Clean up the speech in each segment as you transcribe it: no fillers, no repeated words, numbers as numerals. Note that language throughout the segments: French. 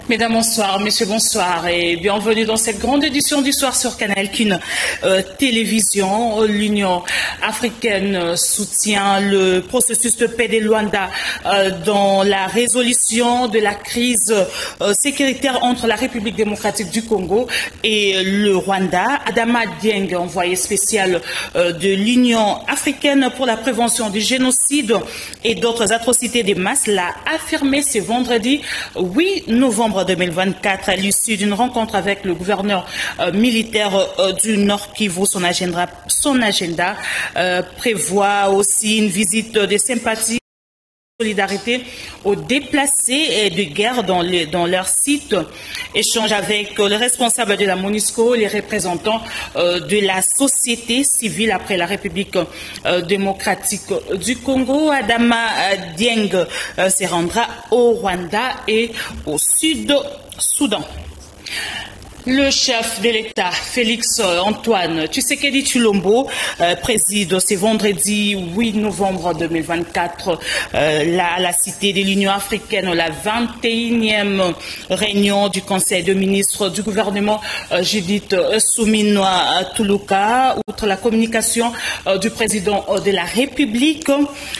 Mesdames, bonsoir, messieurs, bonsoir et bienvenue dans cette grande édition du soir sur Canal Kin Télévision. L'Union africaine soutient le processus de paix de Luanda dans la résolution de la crise sécuritaire entre la République démocratique du Congo et le Rwanda. Adama Dieng, envoyé spécial de l'Union africaine pour la prévention du génocide et d'autres atrocités des masses, l'a affirmé ce vendredi 8 novembre 2024 à l'issue d'une rencontre avec le gouverneur militaire du Nord Kivu. Son agenda prévoit aussi une visite de sympathie et de solidarité aux déplacés et de guerre dans leur site, échange avec les responsables de la MONUSCO, les représentants de la société civile après la République démocratique du Congo. Adama Dieng se rendra au Rwanda et au Sud-Soudan. Le chef de l'État, Félix Antoine Tshisekedi Tshilombo, préside ce vendredi 8 novembre 2024 la cité de l'Union africaine, la 21e réunion du Conseil de ministres du gouvernement Judith Suminwa Tuluka. Outre la communication du président de la République,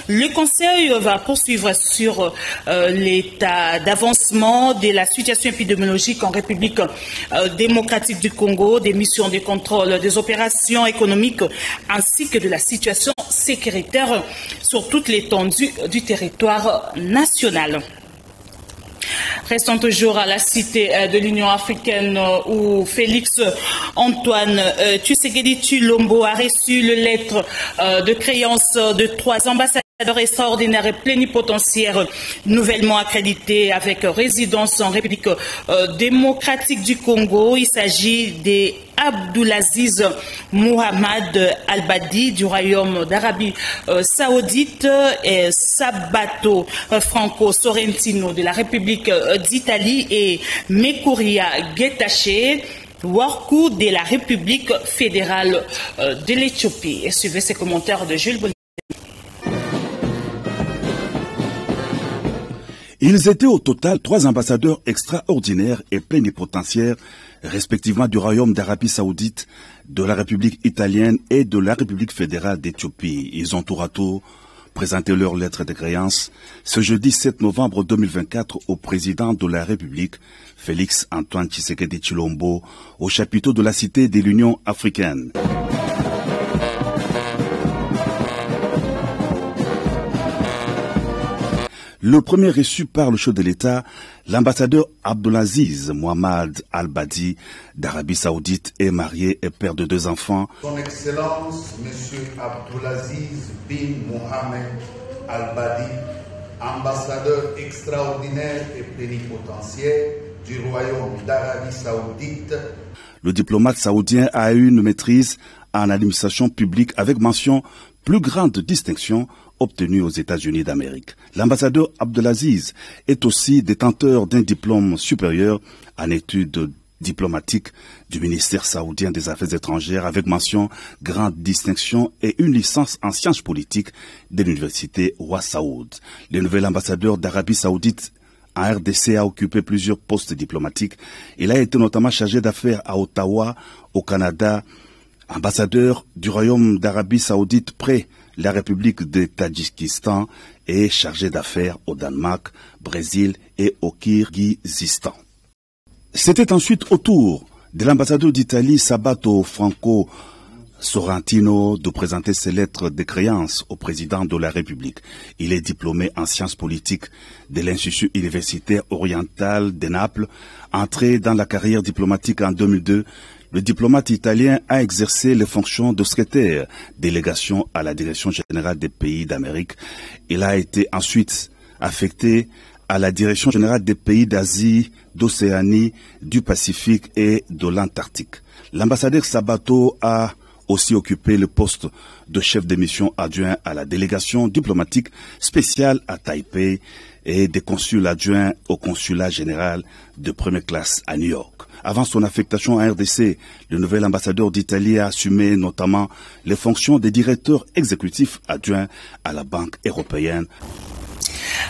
le Conseil va poursuivre sur l'état d'avancement de la situation épidémiologique en République démocratique du Congo, des missions de contrôle des opérations économiques ainsi que de la situation sécuritaire sur toute l'étendue du territoire national. Restons toujours à la cité de l'Union africaine où Félix Antoine Tshisekedi Tshilombo a reçu le lettre de créance de 3 ambassadeurs extraordinaires et plénipotentiaires nouvellement accrédités avec résidence en République démocratique du Congo. Il s'agit des Abdulaziz Mohamed Al-Badi du Royaume d'Arabie Saoudite et Sabato Franco Sorrentino de la République d'Italie et Mekuria Getachew Warkou de la République fédérale de l'Éthiopie. Et suivez ces commentaires de Jules Bonnet. Ils étaient au total 3 ambassadeurs extraordinaires et plénipotentiaires, respectivement du Royaume d'Arabie Saoudite, de la République italienne et de la République fédérale d'Éthiopie. Ils ont tour à tour présenté leur lettre de créance ce jeudi 7 novembre 2024 au président de la République, Félix Antoine Tshisekedi Tshilombo, au chapiteau de la cité de l'Union africaine. Le premier reçu par le chef de l'État, l'ambassadeur Abdulaziz Mohamed Al-Badi d'Arabie Saoudite est marié et père de 2 enfants. Son Excellence, M. Abdulaziz bin Mohamed Al-Badi, ambassadeur extraordinaire et plénipotentiaire du Royaume d'Arabie Saoudite. Le diplomate saoudien a eu une maîtrise en administration publique avec mention plus grande distinction obtenu aux États-Unis d'Amérique. L'ambassadeur Abdulaziz est aussi détenteur d'un diplôme supérieur en études diplomatiques du ministère saoudien des Affaires étrangères avec mention grande distinction et une licence en sciences politiques de l'université Roi Saoud. Le nouvel ambassadeur d'Arabie Saoudite en RDC a occupé plusieurs postes diplomatiques. Il a été notamment chargé d'affaires à Ottawa, au Canada, ambassadeur du Royaume d'Arabie Saoudite près la République de Tadjikistan et chargé d'affaires au Danemark, Brésil et au Kirghizistan. C'était ensuite au tour de l'ambassadeur d'Italie Sabato Franco Sorrentino de présenter ses lettres de créance au président de la République. Il est diplômé en sciences politiques de l'Institut universitaire oriental de Naples. Entré dans la carrière diplomatique en 2002, le diplomate italien a exercé les fonctions de secrétaire délégation à la Direction générale des pays d'Amérique. Il a été ensuite affecté à la Direction générale des pays d'Asie, d'Océanie, du Pacifique et de l'Antarctique. L'ambassadeur Sabato a aussi occupé le poste de chef de mission adjoint à la délégation diplomatique spéciale à Taipei et des consuls adjoints au consulat général de première classe à New York. Avant son affectation à RDC, le nouvel ambassadeur d'Italie a assumé notamment les fonctions de directeur exécutif adjoint à la Banque européenne.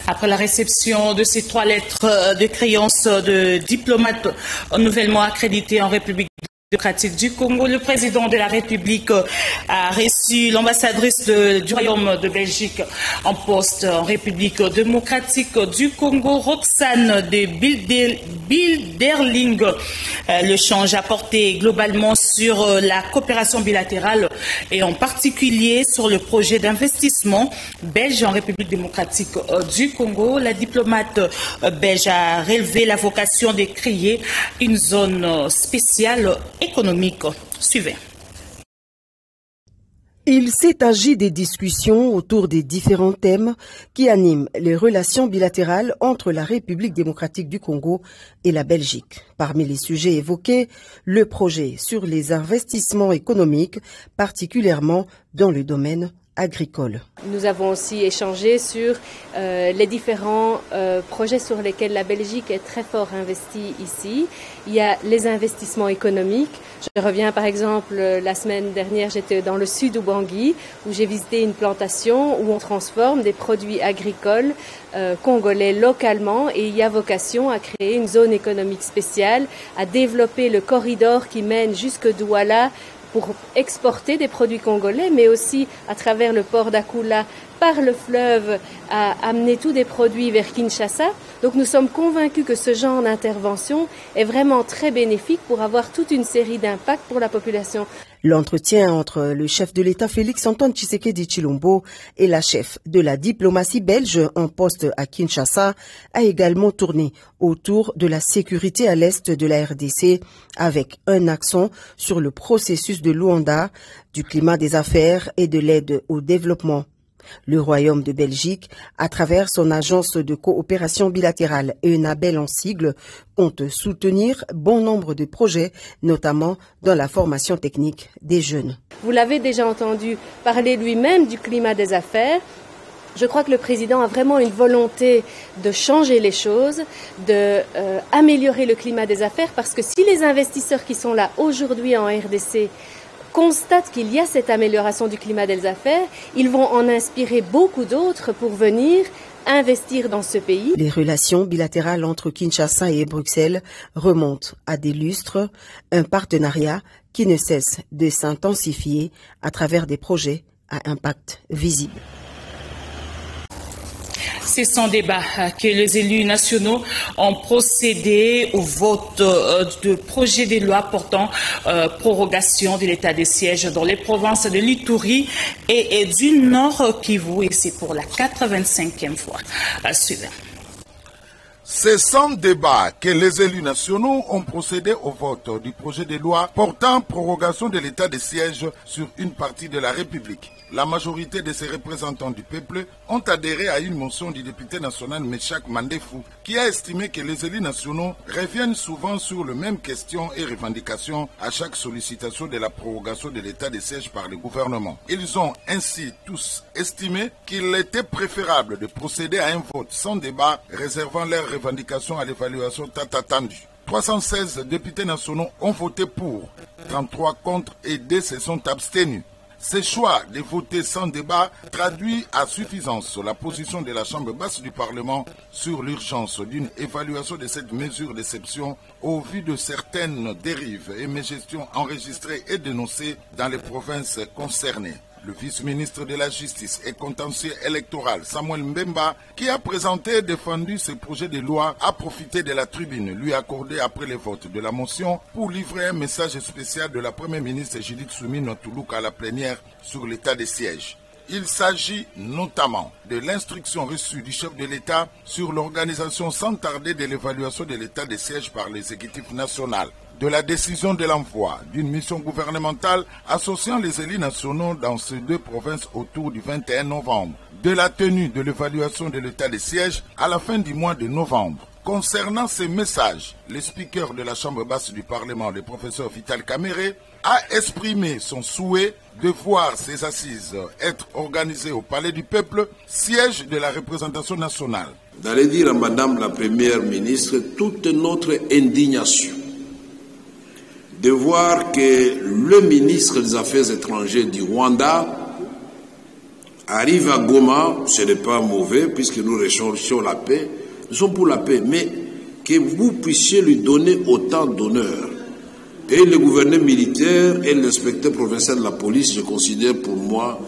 Après la réception de ces 3 lettres de créance de diplomates nouvellement accrédités en République démocratique du Congo, le président de la République a reçu l'ambassadrice du Royaume de Belgique en poste en République démocratique du Congo, Roxane de Bilderling. L'échange a porté globalement sur la coopération bilatérale et en particulier sur le projet d'investissement belge en République démocratique du Congo. La diplomate belge a relevé la vocation de créer une zone spéciale économique. Suivez. Il s'est agi des discussions autour des différents thèmes qui animent les relations bilatérales entre la République démocratique du Congo et la Belgique. Parmi les sujets évoqués, le projet sur les investissements économiques, particulièrement dans le domaine agricole. Nous avons aussi échangé sur les différents projets sur lesquels la Belgique est très fort investie ici. Il y a les investissements économiques. Je reviens par exemple, la semaine dernière, j'étais dans le sud du Bangui où j'ai visité une plantation où on transforme des produits agricoles congolais localement et il y a vocation à créer une zone économique spéciale, à développer le corridor qui mène jusque Douala pour exporter des produits congolais, mais aussi à travers le port d'Akoula, par le fleuve, à amener tous des produits vers Kinshasa. Donc nous sommes convaincus que ce genre d'intervention est vraiment très bénéfique pour avoir toute une série d'impacts pour la population. L'entretien entre le chef de l'État Félix-Antoine Tshisekedi Tshilombo et la chef de la diplomatie belge en poste à Kinshasa a également tourné autour de la sécurité à l'est de la RDC avec un accent sur le processus de Luanda, du climat des affaires et de l'aide au développement. Le Royaume de Belgique, à travers son agence de coopération bilatérale EUNABEL en sigle, compte soutenir bon nombre de projets, notamment dans la formation technique des jeunes. Vous l'avez déjà entendu parler lui-même du climat des affaires. Je crois que le président a vraiment une volonté de changer les choses, d'améliorer le climat des affaires, parce que si les investisseurs qui sont là aujourd'hui en RDC constatent qu'il y a cette amélioration du climat des affaires, ils vont en inspirer beaucoup d'autres pour venir investir dans ce pays. Les relations bilatérales entre Kinshasa et Bruxelles remontent à des lustres, un partenariat qui ne cesse de s'intensifier à travers des projets à impact visible. C'est sans débat que les élus nationaux ont procédé au vote de projet de loi portant prorogation de l'état de siège dans les provinces de l'Ituri et du Nord Kivu, et c'est pour la 85e fois. Suivant. C'est sans débat que les élus nationaux ont procédé au vote du projet de loi portant prorogation de l'état de siège sur une partie de la République. La majorité de ces représentants du peuple ont adhéré à une motion du député national Meshak Mandefou qui a estimé que les élus nationaux reviennent souvent sur les mêmes questions et revendications à chaque sollicitation de la prorogation de l'état de siège par le gouvernement. Ils ont ainsi tous estimé qu'il était préférable de procéder à un vote sans débat, réservant leurs revendications à l'évaluation attendue. 316 députés nationaux ont voté pour, 33 contre et 2 se sont abstenus. Ce choix de voter sans débat traduit à suffisance la position de la Chambre basse du Parlement sur l'urgence d'une évaluation de cette mesure d'exception au vu de certaines dérives et mégestions enregistrées et dénoncées dans les provinces concernées. Le vice-ministre de la Justice et contentieux électoral, Samuel Mbemba, qui a présenté et défendu ce projet de loi, a profité de la tribune lui accordée après le vote de la motion pour livrer un message spécial de la première ministre Judith Suminwa Tuluka à la plénière sur l'état de siège. Il s'agit notamment de l'instruction reçue du chef de l'État sur l'organisation sans tarder de l'évaluation de l'état de siège par l'exécutif national, de la décision de l'envoi d'une mission gouvernementale associant les élus nationaux dans ces deux provinces autour du 21 novembre, de la tenue de l'évaluation de l'état de siège à la fin du mois de novembre, Concernant ces messages, le speaker de la Chambre basse du Parlement, le professeur Vital Kamerhe, a exprimé son souhait de voir ces assises être organisées au Palais du Peuple, siège de la représentation nationale. D'aller dire à Madame la Première ministre toute notre indignation de voir que le ministre des Affaires étrangères du Rwanda arrive à Goma. Ce n'est pas mauvais puisque nous recherchons la paix, nous sommes pour la paix, mais que vous puissiez lui donner autant d'honneur. Et le gouverneur militaire et l'inspecteur provincial de la police, je considère pour moi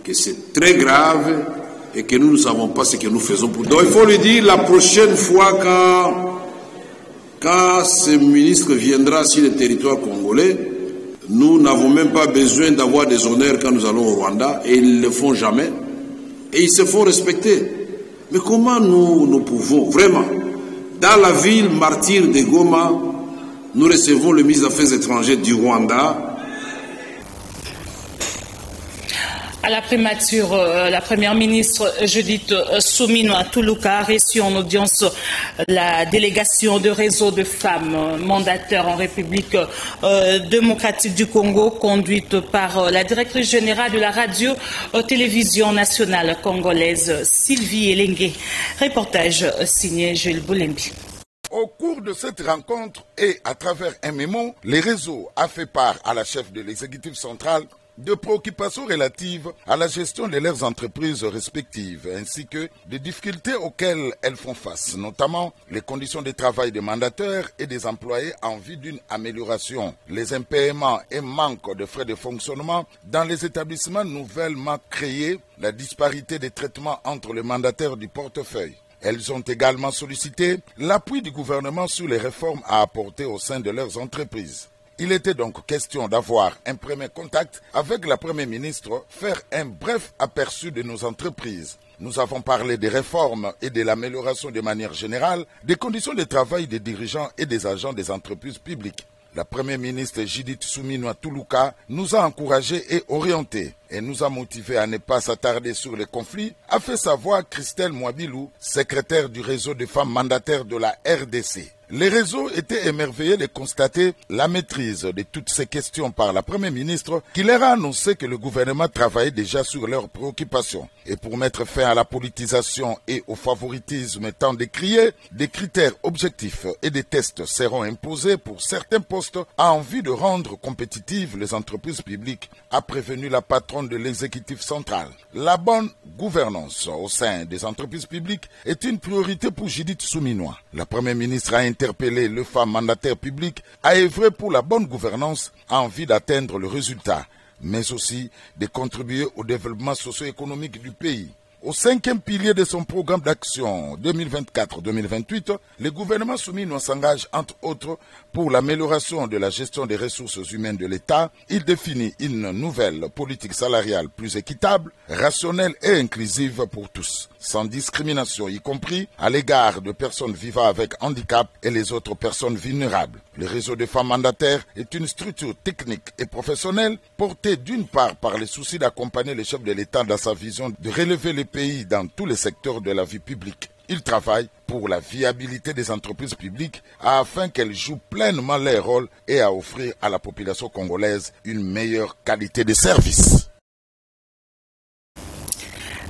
que c'est très grave et que nous ne savons pas ce que nous faisons pour. Donc il faut lui dire la prochaine fois quand ce ministre viendra sur le territoire congolais, nous n'avons même pas besoin d'avoir des honneurs quand nous allons au Rwanda, et ils ne le font jamais, et ils se font respecter. Mais comment nous pouvons vraiment, dans la ville martyre de Goma, nous recevons le ministre des Affaires étrangères du Rwanda. À la primature, la première ministre Judith Suminwa Tuluka a reçu en audience la délégation de réseau de femmes mandataires en République démocratique du Congo, conduite par la directrice générale de la radio-télévision nationale congolaise, Sylvie Elengue. Reportage signé Jules Boulembi. Au cours de cette rencontre et à travers un mémo, les réseaux a fait part à la chef de l'exécutif central de préoccupations relatives à la gestion de leurs entreprises respectives, ainsi que des difficultés auxquelles elles font face, notamment les conditions de travail des mandataires et des employés en vue d'une amélioration, les impaiements et manque de frais de fonctionnement dans les établissements nouvellement créés, la disparité des traitements entre les mandataires du portefeuille. Elles ont également sollicité l'appui du gouvernement sur les réformes à apporter au sein de leurs entreprises. Il était donc question d'avoir un premier contact avec la Première ministre, faire un bref aperçu de nos entreprises. Nous avons parlé des réformes et de l'amélioration de manière générale des conditions de travail des dirigeants et des agents des entreprises publiques. La Première ministre Judith Suminwa Tuluka nous a encouragés et orientés et nous a motivés à ne pas s'attarder sur les conflits, a fait savoir Christelle Mwabilou, secrétaire du réseau des femmes mandataires de la RDC. Les réseaux étaient émerveillés de constater la maîtrise de toutes ces questions par la Première ministre qui leur a annoncé que le gouvernement travaillait déjà sur leurs préoccupations. Et pour mettre fin à la politisation et au favoritisme tant décrié, des critères objectifs et des tests seront imposés pour certains postes en vue de rendre compétitives les entreprises publiques, a prévenu la patronne de l'exécutif central. La bonne gouvernance au sein des entreprises publiques est une priorité pour Judith Suminwa. La Première ministre a interpellé les femmes mandataires publiques à œuvrer pour la bonne gouvernance en vue d'atteindre le résultat, mais aussi de contribuer au développement socio-économique du pays. Au 5e pilier de son programme d'action 2024-2028, le gouvernement Suminwa s'engage entre autres pour l'amélioration de la gestion des ressources humaines de l'État. Il définit une nouvelle politique salariale plus équitable, rationnelle et inclusive pour tous, sans discrimination, y compris à l'égard de personnes vivant avec handicap et les autres personnes vulnérables. Le réseau des femmes mandataires est une structure technique et professionnelle portée d'une part par le souci d'accompagner le chef de l'État dans sa vision de relever le pays dans tous les secteurs de la vie publique. Il travaille pour la viabilité des entreprises publiques afin qu'elles jouent pleinement leur rôle et à offrir à la population congolaise une meilleure qualité de service.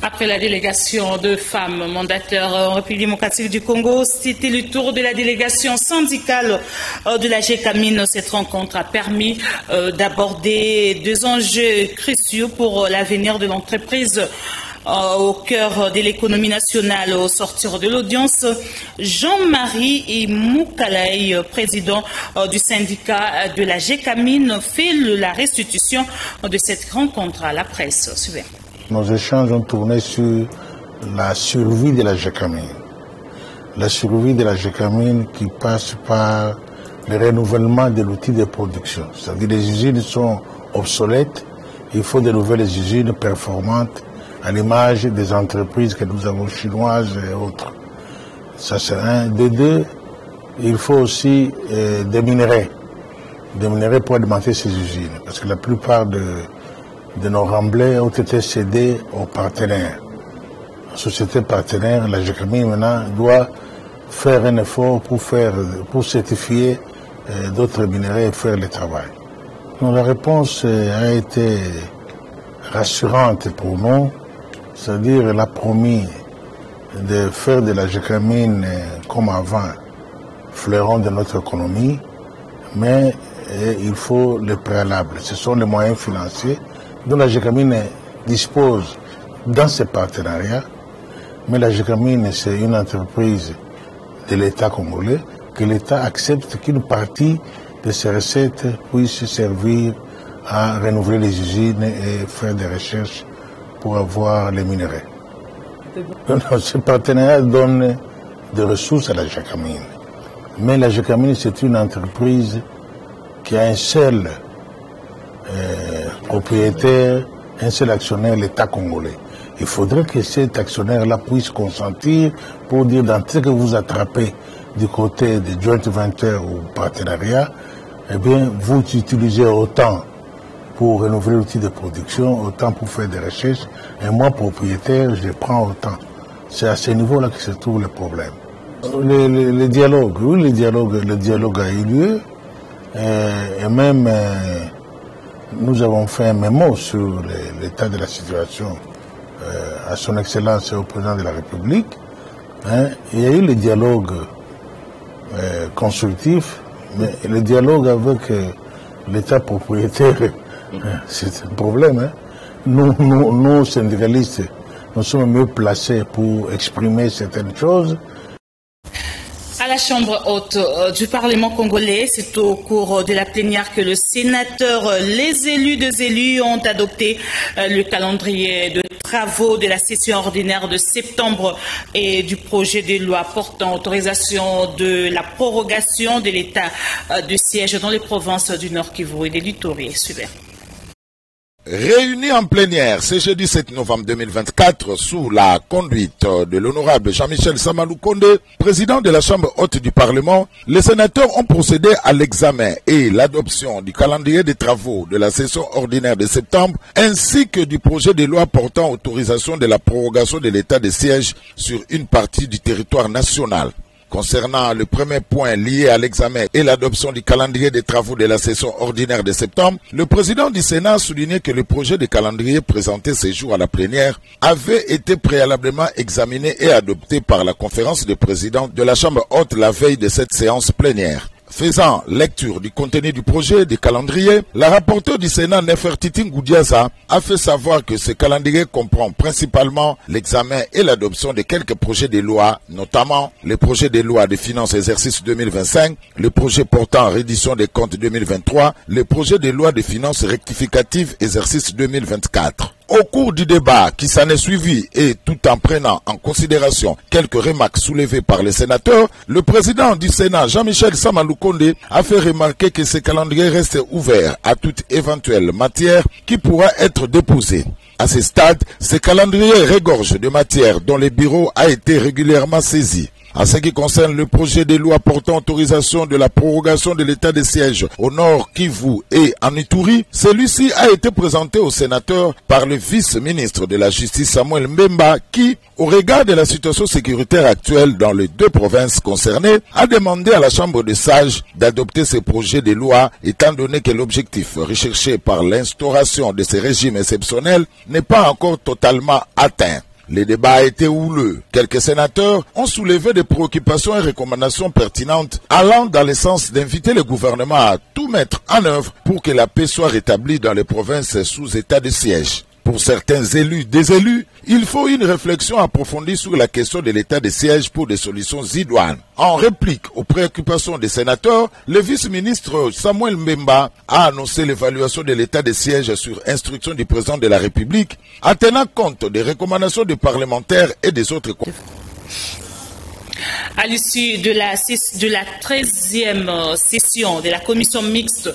Après la délégation de femmes mandataires en République démocratique du Congo, c'était le tour de la délégation syndicale de la GECAMIN. Cette rencontre a permis d'aborder deux enjeux cruciaux pour l'avenir de l'entreprise au cœur de l'économie nationale. Au sortir de l'audience, Jean-Marie Moukalaï, président du syndicat de la GECAMIN, fait la restitution de cette rencontre à la presse. Suivez. Nos échanges ont tourné sur la survie de la GECAMIN. La survie de la GECAMIN qui passe par le renouvellement de l'outil de production. C'est-à-dire que les usines sont obsolètes, il faut de nouvelles usines performantes à l'image des entreprises que nous avons chinoises et autres. Ça c'est un. De deux, il faut aussi des minerais pour alimenter ces usines. Parce que la plupart de nos remblais ont été cédés aux partenaires. La société partenaire, la GECAMIN maintenant, doit faire un effort pour certifier d'autres minerais et faire le travail. Donc, la réponse a été rassurante pour nous, c'est-à-dire elle a promis de faire de la gécamine comme avant, fleuron de notre économie, mais il faut le préalable. Ce sont les moyens financiers dont la gécamine dispose dans ces partenariats, mais la gécamine, c'est une entreprise de l'État congolais, que l'État accepte qu'une partie de ces recettes puisse servir à renouveler les usines et faire des recherches pour avoir les minerais. Ce partenariat donne des ressources à la gécamine. Mais la gécamine, c'est une entreprise qui a un seul propriétaire, un seul actionnaire, l'État congolais. Il faudrait que cet actionnaire-là puisse consentir pour dire dans ce que vous attrapez du côté des joint ventures ou partenariat, eh bien, vous utilisez autant pour renouveler l'outil de production, autant pour faire des recherches, et moi, propriétaire, je prends autant. C'est à ce niveau-là que se trouve le problème. Le dialogue, oui, le dialogue a eu lieu, et même nous avons fait un mémo sur l'état de la situation à son Excellence et au Président de la République. Il y a eu le dialogue constructif, mais le dialogue avec l'État propriétaire, c'est un problème. Nous, syndicalistes, nous sommes mieux placés pour exprimer certaines choses. À la Chambre haute du Parlement congolais, c'est au cours de la plénière que les élus des élus ont adopté le calendrier de travaux de la session ordinaire de septembre et du projet de loi portant autorisation de la prorogation de l'état de siège dans les provinces du Nord Kivu et de l'Ituri. Réunis en plénière ce jeudi 7 novembre 2024 sous la conduite de l'honorable Jean-Michel Samaloukonde, président de la Chambre haute du Parlement, les sénateurs ont procédé à l'examen et l'adoption du calendrier des travaux de la session ordinaire de septembre ainsi que du projet de loi portant autorisation de la prorogation de l'état de siège sur une partie du territoire national. Concernant le premier point lié à l'examen et l'adoption du calendrier des travaux de la session ordinaire de septembre, le président du Sénat a souligné que le projet de calendrier présenté ce jour à la plénière avait été préalablement examiné et adopté par la conférence des présidents de la Chambre haute la veille de cette séance plénière. Faisant lecture du contenu du projet de calendrier, la rapporteure du Sénat Nefertiti Ngoudiaza a fait savoir que ce calendrier comprend principalement l'examen et l'adoption de quelques projets de loi, notamment le projet de loi de finances exercice 2025, le projet portant reddition des comptes 2023, le projet de loi de finances rectificative exercice 2024. Au cours du débat qui s'en est suivi et tout en prenant en considération quelques remarques soulevées par les sénateurs, le président du Sénat, Jean-Michel Samaloukonde, a fait remarquer que ce calendrier reste ouvert à toute éventuelle matière qui pourra être déposée. À ce stade, ce calendrier regorge de matières dont le bureau a été régulièrement saisi. En ce qui concerne le projet de loi portant autorisation de la prorogation de l'état de siège au Nord Kivu et en Ituri, celui-ci a été présenté aux sénateurs par le vice-ministre de la Justice Samuel Mbemba qui, au regard de la situation sécuritaire actuelle dans les deux provinces concernées, a demandé à la Chambre des sages d'adopter ce projet de loi étant donné que l'objectif recherché par l'instauration de ces régimes exceptionnels n'est pas encore totalement atteint. Le débat a été houleux. Quelques sénateurs ont soulevé des préoccupations et recommandations pertinentes allant dans le sens d'inviter le gouvernement à tout mettre en œuvre pour que la paix soit rétablie dans les provinces sous état de siège. Pour certains élus, des élus, il faut une réflexion approfondie sur la question de l'état de siège pour des solutions idoines. En réplique aux préoccupations des sénateurs, le vice-ministre Samuel Mbemba a annoncé l'évaluation de l'état de siège sur instruction du président de la République en tenant compte des recommandations des parlementaires et des autres. À l'issue de la 13e session de la commission mixte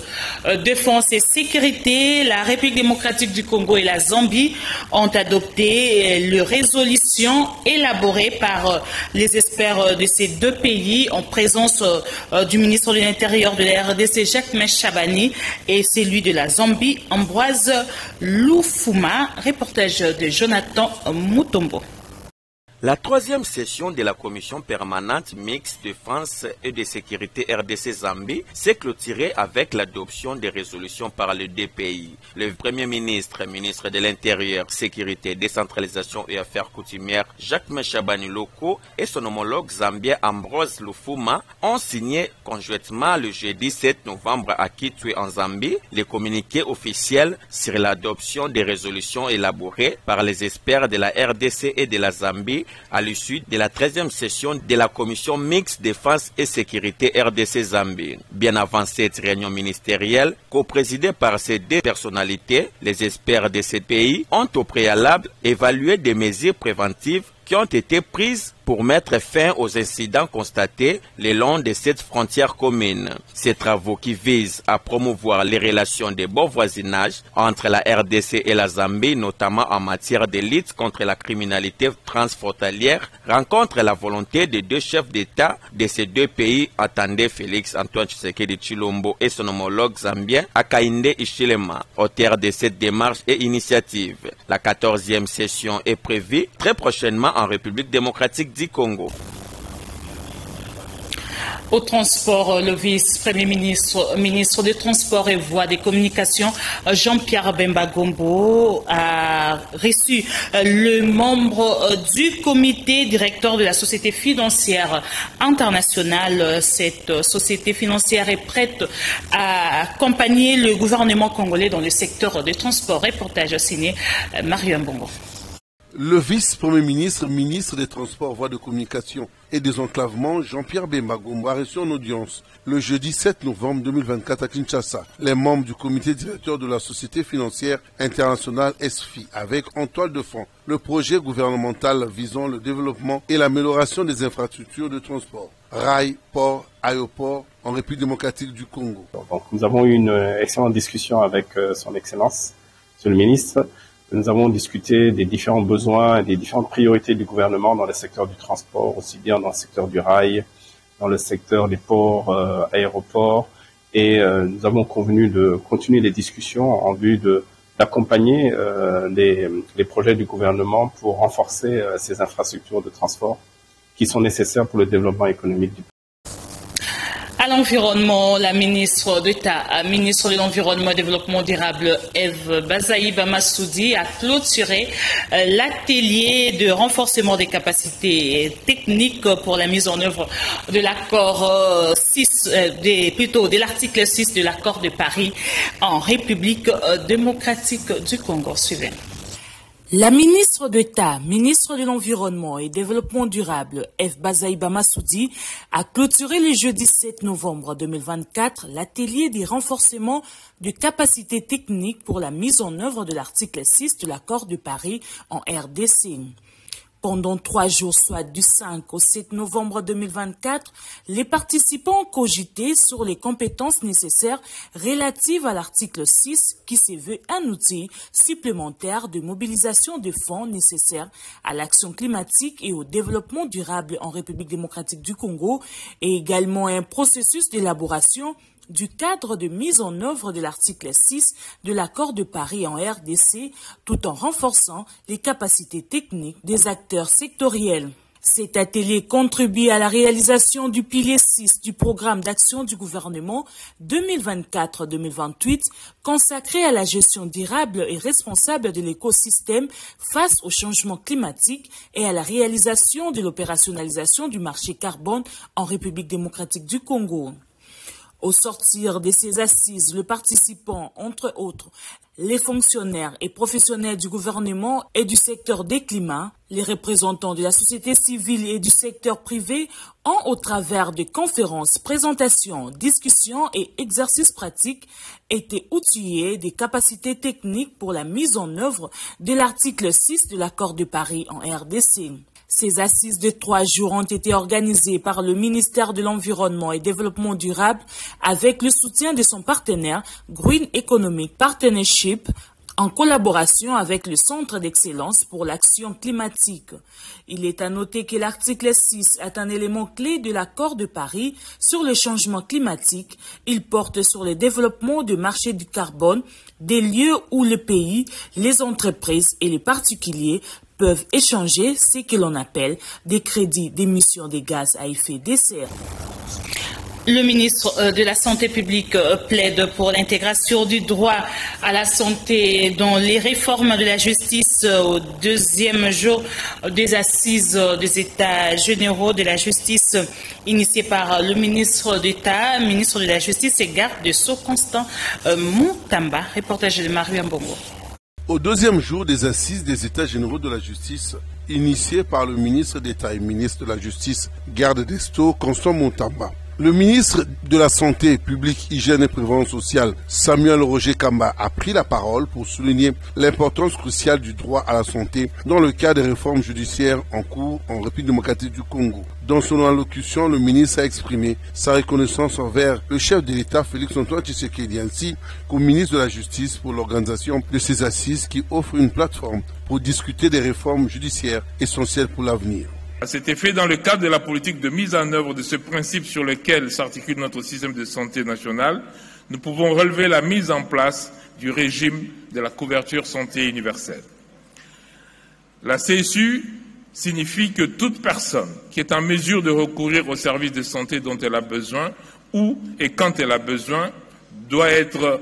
défense et sécurité, la République démocratique du Congo et la Zambie ont adopté les résolutions élaborées par les experts de ces deux pays en présence du ministre de l'Intérieur de la RDC, Jacques Chabani, et celui de la Zambie, Ambroise Lufuma. Reportage de Jonathan Mutombo. La troisième session de la commission permanente mixte de défense et de sécurité RDC-Zambie s'est clôturée avec l'adoption des résolutions par les deux pays. Le Premier ministre, ministre de l'Intérieur, Sécurité, Décentralisation et Affaires coutumières Jacques Meshabani Loko et son homologue zambien Ambrose Lufuma ont signé conjointement le jeudi 7 novembre à Kitwe en Zambie les communiqués officiels sur l'adoption des résolutions élaborées par les experts de la RDC et de la Zambie à l'issue de la 13e session de la commission mixte défense et sécurité RDC-Zambie. Bien avant cette réunion ministérielle, co-présidée par ces deux personnalités, les experts de ces pays ont au préalable évalué des mesures préventives qui ont été prises pour mettre fin aux incidents constatés le long de cette frontière commune. Ces travaux qui visent à promouvoir les relations de bon voisinage entre la RDC et la Zambie, notamment en matière de lutte contre la criminalité transfrontalière, rencontrent la volonté des deux chefs d'État de ces deux pays, attendait Félix Antoine Tshisekedi Tshilombo et son homologue zambien Hakainde Hichilema. Auteur de cette démarche et initiative, la 14e session est prévue très prochainement en République démocratique du Congo. Au transport, le vice-premier ministre des Transports et Voies des Communications, Jean-Pierre Bemba Gombo, a reçu le membre du comité directeur de la Société financière internationale. Cette société financière est prête à accompagner le gouvernement congolais dans le secteur des transports. Reportage signé Mario Mbongo. Le vice-premier ministre, ministre des Transports, Voies de Communication et Désenclavement, Jean-Pierre Bemba Gombo, a reçu en audience le jeudi 7 novembre 2024 à Kinshasa les membres du comité directeur de la Société financière internationale SFI avec en toile de fond le projet gouvernemental visant le développement et l'amélioration des infrastructures de transport, rail, port, aéroport en République démocratique du Congo. Donc, nous avons eu une excellente discussion avec son Excellence, Monsieur le ministre. Nous avons discuté des différents besoins et des différentes priorités du gouvernement dans le secteur du transport, aussi bien dans le secteur du rail, dans le secteur des ports, aéroports. Et nous avons convenu de continuer les discussions en vue d'accompagner les projets du gouvernement pour renforcer ces infrastructures de transport qui sont nécessaires pour le développement économique du pays. À l'environnement, la ministre d'État, ministre de l'Environnement et Développement durable, Eve Bazaïba Massoudi, a clôturé l'atelier de renforcement des capacités techniques pour la mise en œuvre de l'accord 6, de l'article 6 de l'accord de Paris en République démocratique du Congo. Suivez. La ministre d'État, ministre de l'Environnement et Développement durable, Eve Bazaïba Massoudi, a clôturé le jeudi 7 novembre 2024 l'atelier des renforcements de capacités techniques pour la mise en œuvre de l'article 6 de l'accord de Paris en RDC. Pendant 3 jours, soit du 5 au 7 novembre 2024, les participants ont cogité sur les compétences nécessaires relatives à l'article 6 qui se veut un outil supplémentaire de mobilisation de fonds nécessaires à l'action climatique et au développement durable en République démocratique du Congo et également un processus d'élaboration du cadre de mise en œuvre de l'article 6 de l'accord de Paris en RDC, tout en renforçant les capacités techniques des acteurs sectoriels. Cet atelier contribue à la réalisation du pilier 6 du programme d'action du gouvernement 2024-2028 consacré à la gestion durable et responsable de l'écosystème face au changement climatique et à la réalisation de l'opérationnalisation du marché carbone en République démocratique du Congo. Au sortir de ces assises, le participant, entre autres, les fonctionnaires et professionnels du gouvernement et du secteur des climats, les représentants de la société civile et du secteur privé ont, au travers de conférences, présentations, discussions et exercices pratiques, été outillés des capacités techniques pour la mise en œuvre de l'article 6 de l'accord de Paris en RDC. Ces assises de 3 jours ont été organisées par le ministère de l'Environnement et Développement durable avec le soutien de son partenaire Green Economic Partnership en collaboration avec le Centre d'excellence pour l'action climatique. Il est à noter que l'article 6 est un élément clé de l'accord de Paris sur le changement climatique. Il porte sur le développement du marché du carbone, des lieux où le pays, les entreprises et les particuliers peuvent échanger ce que l'on appelle des crédits d'émission des gaz à effet de serre. Le ministre de la Santé publique plaide pour l'intégration du droit à la santé dans les réformes de la justice au deuxième jour des assises des États généraux de la justice initiées par le ministre d'État, ministre de la Justice et garde de Sceaux Constant Moutamba. Reportage de Marie Mbongo. Au deuxième jour des assises des États généraux de la justice initiées par le ministre d'État et ministre de la Justice, garde des Sceaux Constant Moutamba, le ministre de la Santé publique, Hygiène et Prévention sociale, Samuel Roger Kamba, a pris la parole pour souligner l'importance cruciale du droit à la santé dans le cadre des réformes judiciaires en cours en République démocratique du Congo. Dans son allocution, le ministre a exprimé sa reconnaissance envers le chef de l'État, Félix-Antoine Tshisekedi, ainsi qu'au ministre de la Justice pour l'organisation de ces assises qui offrent une plateforme pour discuter des réformes judiciaires essentielles pour l'avenir. À cet effet, dans le cadre de la politique de mise en œuvre de ce principe sur lequel s'articule notre système de santé national, nous pouvons relever la mise en place du régime de la couverture santé universelle. La CSU signifie que toute personne qui est en mesure de recourir aux services de santé dont elle a besoin, où et quand elle a besoin, doit être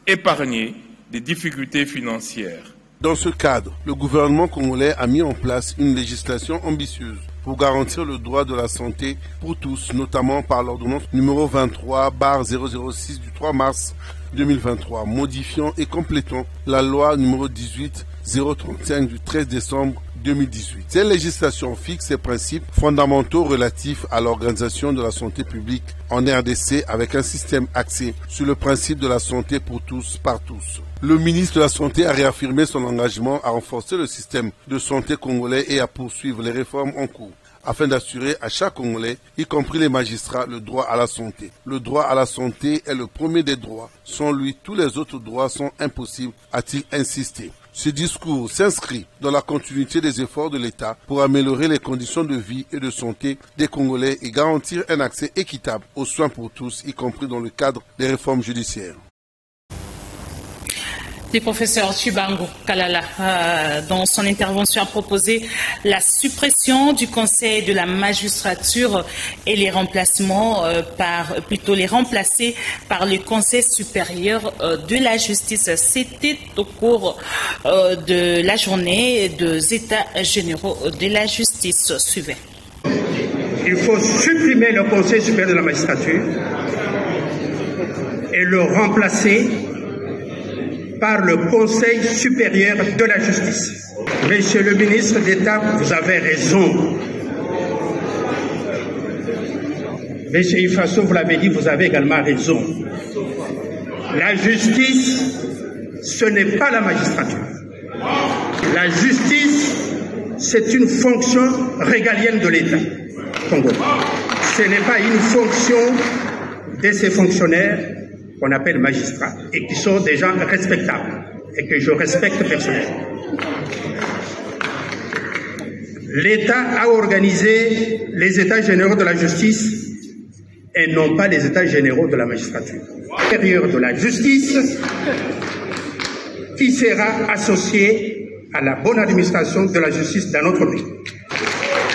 épargnée des difficultés financières. Dans ce cadre, le gouvernement congolais a mis en place une législation ambitieuse pour garantir le droit de la santé pour tous, notamment par l'ordonnance numéro 23/006 du 3 mars 2023, modifiant et complétant la loi numéro 18/035 du 13 décembre 2018. Cette législation fixe ses principes fondamentaux relatifs à l'organisation de la santé publique en RDC avec un système axé sur le principe de la santé pour tous, par tous. Le ministre de la Santé a réaffirmé son engagement à renforcer le système de santé congolais et à poursuivre les réformes en cours, afin d'assurer à chaque Congolais, y compris les magistrats, le droit à la santé. Le droit à la santé est le premier des droits. Sans lui, tous les autres droits sont impossibles, a-t-il insisté. Ce discours s'inscrit dans la continuité des efforts de l'État pour améliorer les conditions de vie et de santé des Congolais et garantir un accès équitable aux soins pour tous, y compris dans le cadre des réformes judiciaires. Le professeur Chibango Kalala, dans son intervention, a proposé la suppression du Conseil de la magistrature et les remplacer par le Conseil supérieur de la justice. C'était au cours de la journée des États généraux de la justice. Suivez. Il faut supprimer le Conseil supérieur de la magistrature et le remplacer par le Conseil supérieur de la justice. Monsieur le ministre d'État, vous avez raison. Monsieur Ifasso, vous l'avez dit, vous avez également raison. La justice, ce n'est pas la magistrature. La justice, c'est une fonction régalienne de l'État congolais. Ce n'est pas une fonction de ces fonctionnaires qu'on appelle magistrats, et qui sont des gens respectables, et que je respecte personnellement. L'État a organisé les États généraux de la justice, et non pas les États généraux de la magistrature. Supérieur de la justice, qui sera associé à la bonne administration de la justice dans notre pays.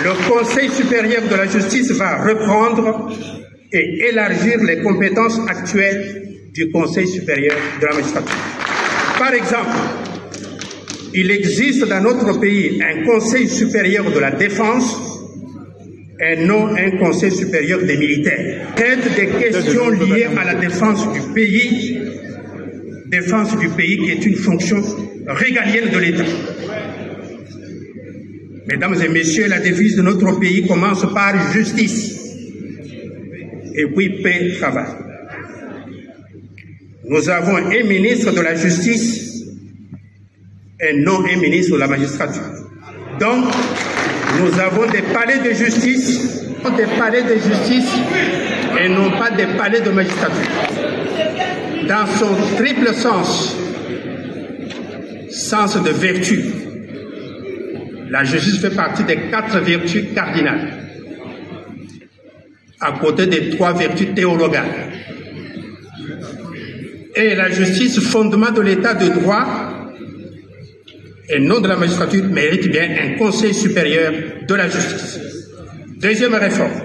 Le Conseil supérieur de la justice va reprendre et élargir les compétences actuelles du Conseil supérieur de la magistrature. Par exemple, il existe dans notre pays un Conseil supérieur de la défense et non un Conseil supérieur des militaires. Traite des questions liées à la défense du pays qui est une fonction régalienne de l'État. Mesdames et messieurs, la devise de notre pays commence par justice et puis paix, travail. Nous avons un ministre de la justice et non un ministre de la magistrature. Donc, nous avons des palais de justice et non pas des palais de magistrature. Dans son triple sens de vertu, la justice fait partie des 4 vertus cardinales, à côté des 3 vertus théologales. Et la justice, fondement de l'état de droit, et non de la magistrature mérite bien un Conseil supérieur de la justice. Deuxième réforme.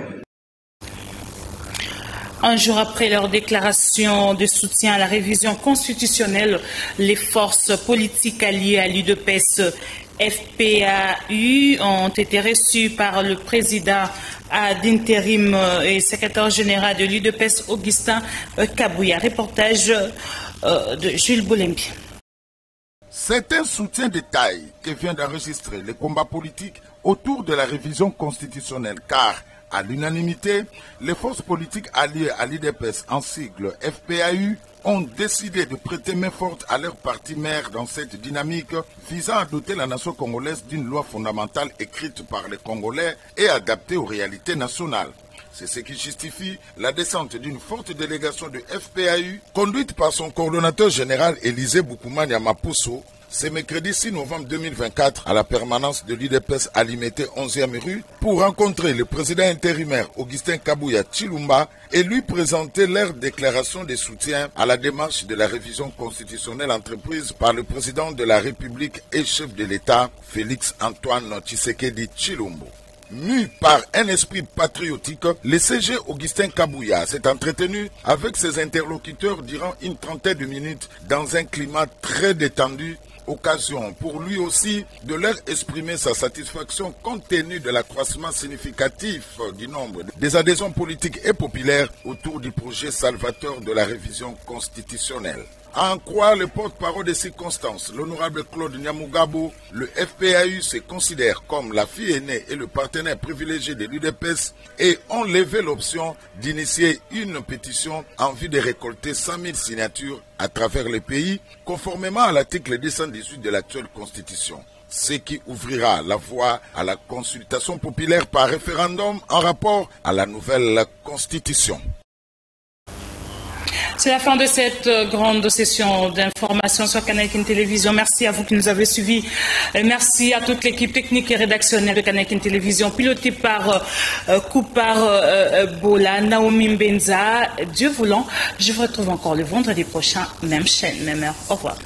Un jour après leur déclaration de soutien à la révision constitutionnelle, les forces politiques alliées à l'UDPS FPAU ont été reçues par le président d'intérim et secrétaire général de l'UDPS, Augustin Kabouya. Reportage de Jules Boulembi. C'est un soutien de taille que vient d'enregistrer les combats politiques autour de la révision constitutionnelle, car à l'unanimité, les forces politiques alliées à l'UDPS en sigle FPAU ont décidé de prêter main forte à leur parti mère dans cette dynamique visant à doter la nation congolaise d'une loi fondamentale écrite par les Congolais et adaptée aux réalités nationales. C'est ce qui justifie la descente d'une forte délégation de FPAU conduite par son coordonnateur général Élisée Boukoumania Mapusso ce mercredi 6 novembre 2024 à la permanence de l'UDPS à Limete 11e rue pour rencontrer le président intérimaire Augustin Kabouya Chilumba et lui présenter leur déclaration de soutien à la démarche de la révision constitutionnelle entreprise par le président de la République et chef de l'État Félix Antoine Tshisekedi Tshilombo. Mu par un esprit patriotique, le CG Augustin Kabouya s'est entretenu avec ses interlocuteurs durant une trentaine de minutes dans un climat très détendu, occasion pour lui aussi de leur exprimer sa satisfaction compte tenu de l'accroissement significatif du nombre des adhésions politiques et populaires autour du projet salvateur de la révision constitutionnelle. À en croire le porte-parole des circonstances, l'honorable Claude Nyamugabo, le FPAU se considère comme la fille aînée et le partenaire privilégié de l'UDPS et ont levé l'option d'initier une pétition en vue de récolter 100 000 signatures à travers le pays, conformément à l'article 218 de l'actuelle Constitution. Ce qui ouvrira la voie à la consultation populaire par référendum en rapport à la nouvelle Constitution. C'est la fin de cette grande session d'information sur Canal King Télévision. Merci à vous qui nous avez suivis. Merci à toute l'équipe technique et rédactionnelle de Canal King Télévision, pilotée par Koupar Bola, Naomi Mbenza. Dieu voulant, je vous retrouve encore le vendredi prochain, même chaîne, même heure. Au revoir.